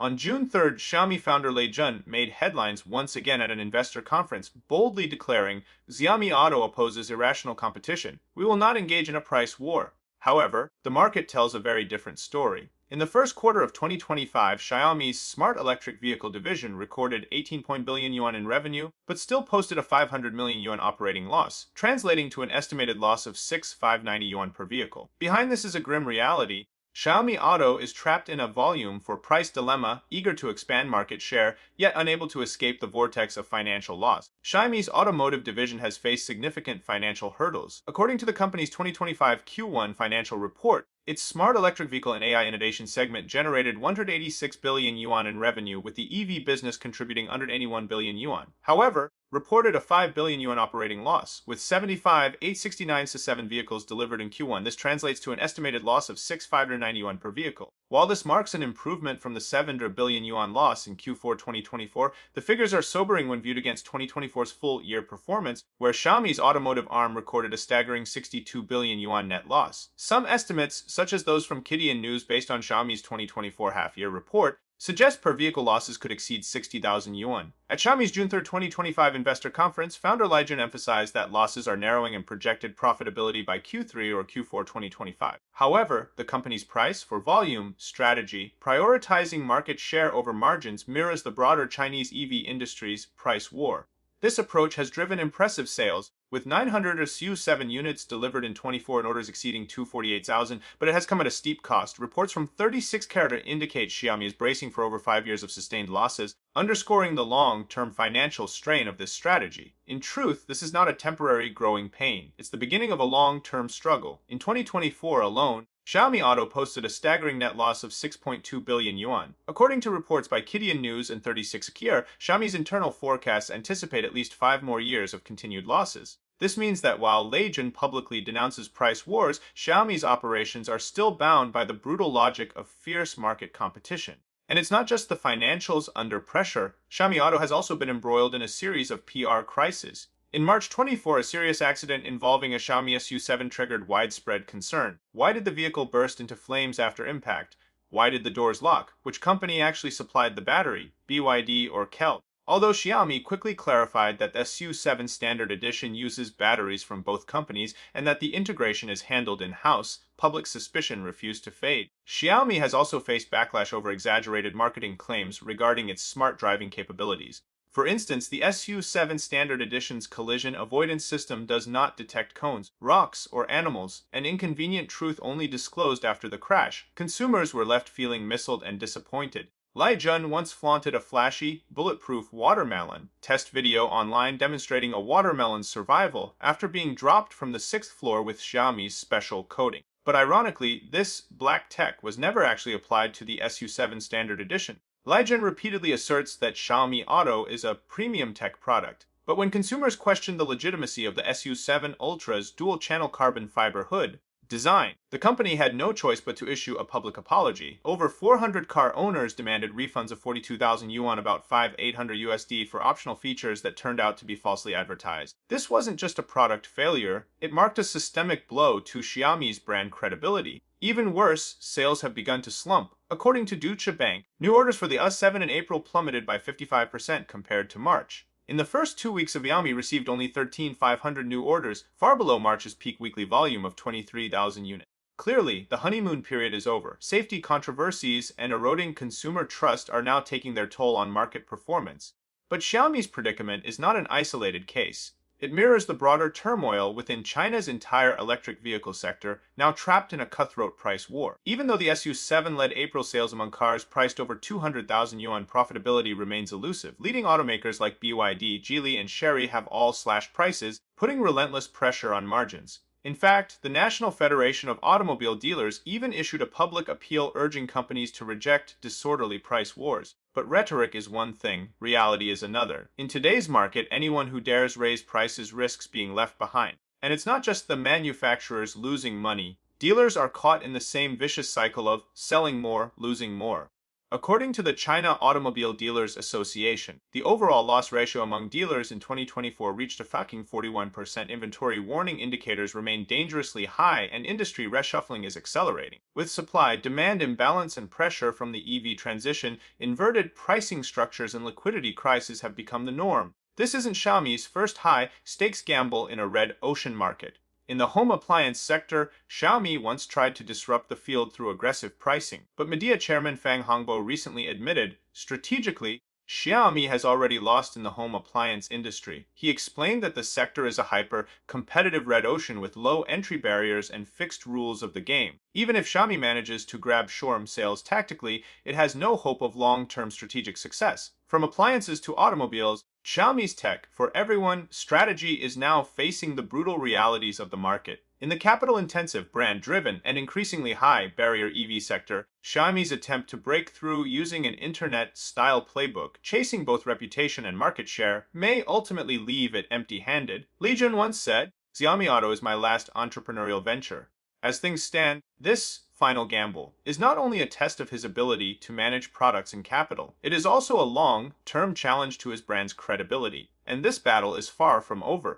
On June 3rd, Xiaomi founder Lei Jun made headlines once again at an investor conference, boldly declaring, Xiaomi Auto opposes irrational competition. We will not engage in a price war. However, the market tells a very different story. In the first quarter of 2025, Xiaomi's smart electric vehicle division recorded 18 billion yuan in revenue, but still posted a 500 million yuan operating loss, translating to an estimated loss of 6,590 yuan per vehicle. Behind this is a grim reality. Xiaomi Auto is trapped in a volume for price dilemma, eager to expand market share, yet unable to escape the vortex of financial loss. Xiaomi's automotive division has faced significant financial hurdles. According to the company's 2025 Q1 financial report, its smart electric vehicle and AI innovation segment generated 186 billion yuan in revenue, with the EV business contributing 181 billion yuan. However, reported a 5 billion yuan operating loss, with 75,869 SU7 vehicles delivered in Q1. This translates to an estimated loss of 6,590 yuan per vehicle. While this marks an improvement from the 7 billion yuan loss in Q4 2024, the figures are sobering when viewed against 2024's full-year performance, where Xiaomi's automotive arm recorded a staggering 62 billion yuan net loss. Some estimates, such as those from Kitian News based on Xiaomi's 2024 half-year report, suggest per-vehicle losses could exceed 60,000 yuan. At Xiaomi's June 3, 2025 investor conference, founder Lei Jun emphasized that losses are narrowing and projected profitability by Q3 or Q4 2025. However, the company's price for volume strategy, prioritizing market share over margins, mirrors the broader Chinese EV industry's price war. This approach has driven impressive sales, with 900 SU7 units delivered in 24 and orders exceeding 248,000, but it has come at a steep cost. Reports from 36Carat indicate Xiaomi is bracing for over 5 years of sustained losses, underscoring the long-term financial strain of this strategy. In truth, this is not a temporary growing pain. It's the beginning of a long-term struggle. In 2024 alone, Xiaomi Auto posted a staggering net loss of 6.2 billion yuan. According to reports by Kitian News and 36Carat, Xiaomi's internal forecasts anticipate at least 5 more years of continued losses. This means that while Lei Jun publicly denounces price wars, Xiaomi's operations are still bound by the brutal logic of fierce market competition. And it's not just the financials under pressure. Xiaomi Auto has also been embroiled in a series of PR crises. In March 24, a serious accident involving a Xiaomi SU7 triggered widespread concern. Why did the vehicle burst into flames after impact? Why did the doors lock? Which company actually supplied the battery, BYD or Kelt? Although Xiaomi quickly clarified that the SU7 Standard Edition uses batteries from both companies and that the integration is handled in-house, public suspicion refused to fade. Xiaomi has also faced backlash over exaggerated marketing claims regarding its smart driving capabilities. For instance, the SU7 Standard Edition's collision avoidance system does not detect cones, rocks, or animals, an inconvenient truth only disclosed after the crash. Consumers were left feeling misled and disappointed. Lei Jun once flaunted a flashy, bulletproof watermelon test video online demonstrating a watermelon's survival after being dropped from the 6th floor with Xiaomi's special coating. But ironically, this black tech was never actually applied to the SU7 Standard Edition. Lei Jun repeatedly asserts that Xiaomi Auto is a premium tech product, but when consumers question the legitimacy of the SU7 Ultra's dual-channel carbon fiber hood design, the company had no choice but to issue a public apology. Over 400 car owners demanded refunds of 42,000 yuan, about 5,800 USD, for optional features that turned out to be falsely advertised. This wasn't just a product failure, it marked a systemic blow to Xiaomi's brand credibility. Even worse, sales have begun to slump. According to Deutsche Bank, new orders for the SU7 in April plummeted by 55% compared to March. In the first 2 weeks, Xiaomi received only 13,500 new orders, far below March's peak weekly volume of 23,000 units. Clearly, the honeymoon period is over. Safety controversies and eroding consumer trust are now taking their toll on market performance. But Xiaomi's predicament is not an isolated case. It mirrors the broader turmoil within China's entire electric vehicle sector, now trapped in a cutthroat price war. Even though the SU7 led April sales among cars priced over 200,000 yuan, profitability remains elusive. Leading automakers like BYD, Geely, and Chery have all slashed prices, putting relentless pressure on margins. In fact, the National Federation of Automobile Dealers even issued a public appeal urging companies to reject disorderly price wars. But rhetoric is one thing, reality is another. In today's market, anyone who dares raise prices risks being left behind. And it's not just the manufacturers losing money. Dealers are caught in the same vicious cycle of selling more, losing more. According to the China Automobile Dealers Association, the overall loss ratio among dealers in 2024 reached a fucking 41%. Inventory warning indicators remain dangerously high and industry reshuffling is accelerating. With supply-demand imbalance and pressure from the EV transition, inverted pricing structures and liquidity crises have become the norm. This isn't Xiaomi's first high-stakes gamble in a red ocean market. In the home appliance sector, Xiaomi once tried to disrupt the field through aggressive pricing, but media chairman Fang Hongbo recently admitted, strategically, Xiaomi has already lost in the home appliance industry. He explained that the sector is a hyper-competitive red ocean with low entry barriers and fixed rules of the game. Even if Xiaomi manages to grab showroom sales tactically, it has no hope of long-term strategic success. From appliances to automobiles, Xiaomi's tech for everyone strategy is now facing the brutal realities of the market. In the capital-intensive, brand-driven, and increasingly high-barrier EV sector, Xiaomi's attempt to break through using an internet-style playbook, chasing both reputation and market share, may ultimately leave it empty-handed. Li Jun once said, "Xiaomi Auto is my last entrepreneurial venture." As things stand, this final gamble is not only a test of his ability to manage products and capital, it is also a long-term challenge to his brand's credibility. And this battle is far from over.